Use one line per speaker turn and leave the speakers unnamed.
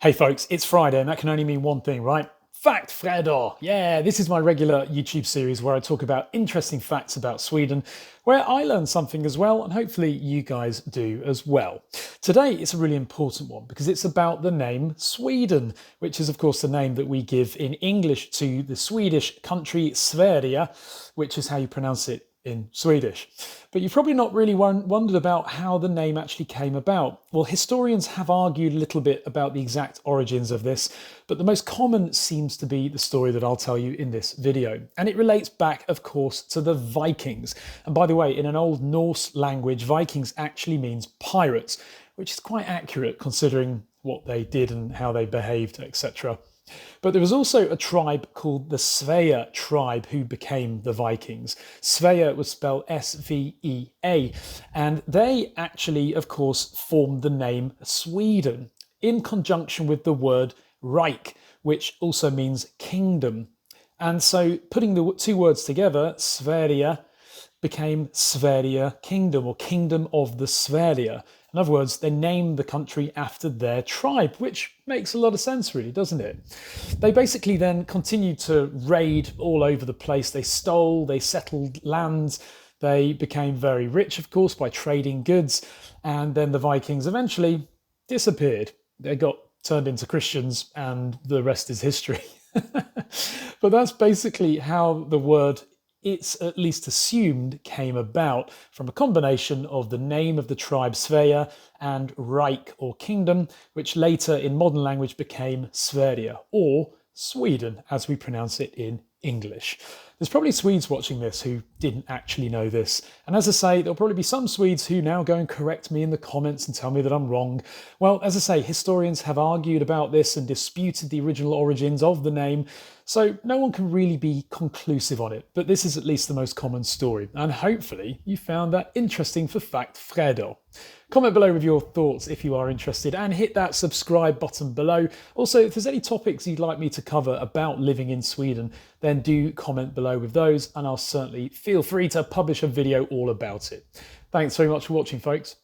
Hey folks, it's Friday and that can only mean one thing, right? Fact FREDAG! Yeah, this is my regular YouTube series where I talk about interesting facts about Sweden, where I learn something as well, and hopefully you guys do as well. Today it's a really important one because it's about the name Sweden, which is of course the name that we give in English to the Swedish country Sverige, which is how you pronounce it in Swedish. But you've probably not really wondered about how the name actually came about. Well, historians have argued a little bit about the exact origins of this, but the most common seems to be the story that I'll tell you in this video. And it relates back, of course, to the Vikings. And by the way, in an old Norse language, Vikings actually means pirates, which is quite accurate considering what they did and how they behaved, etc. But there was also a tribe called the Svea tribe who became the Vikings. Svea was spelled S-V-E-A, and they actually, of course, formed the name Sweden in conjunction with the word Reich, which also means kingdom. And so putting the two words together, Sverige became Sverige Kingdom, or Kingdom of the Sverige. In other words, they named the country after their tribe, which makes a lot of sense really, doesn't it? They basically then continued to raid all over the place. They stole, they settled lands, they became very rich, of course, by trading goods. And then the Vikings eventually disappeared. They got turned into Christians and the rest is history. But that's basically how the word, it's at least assumed, came about from a combination of the name of the tribe Svea and Reich, or kingdom, which later in modern language became Sverige, or Sweden as we pronounce it in English. There's probably Swedes watching this who didn't actually know this. And as I say, there'll probably be some Swedes who now go and correct me in the comments and tell me that I'm wrong. Well, as I say, historians have argued about this and disputed the original origins of the name, so no one can really be conclusive on it. But this is at least the most common story, and hopefully you found that interesting for Fact FREDAG. Comment below with your thoughts if you are interested, and hit that subscribe button below. Also, if there's any topics you'd like me to cover about living in Sweden, then do comment below with those, and I'll certainly feel free to publish a video all about it. Thanks very much for watching, folks.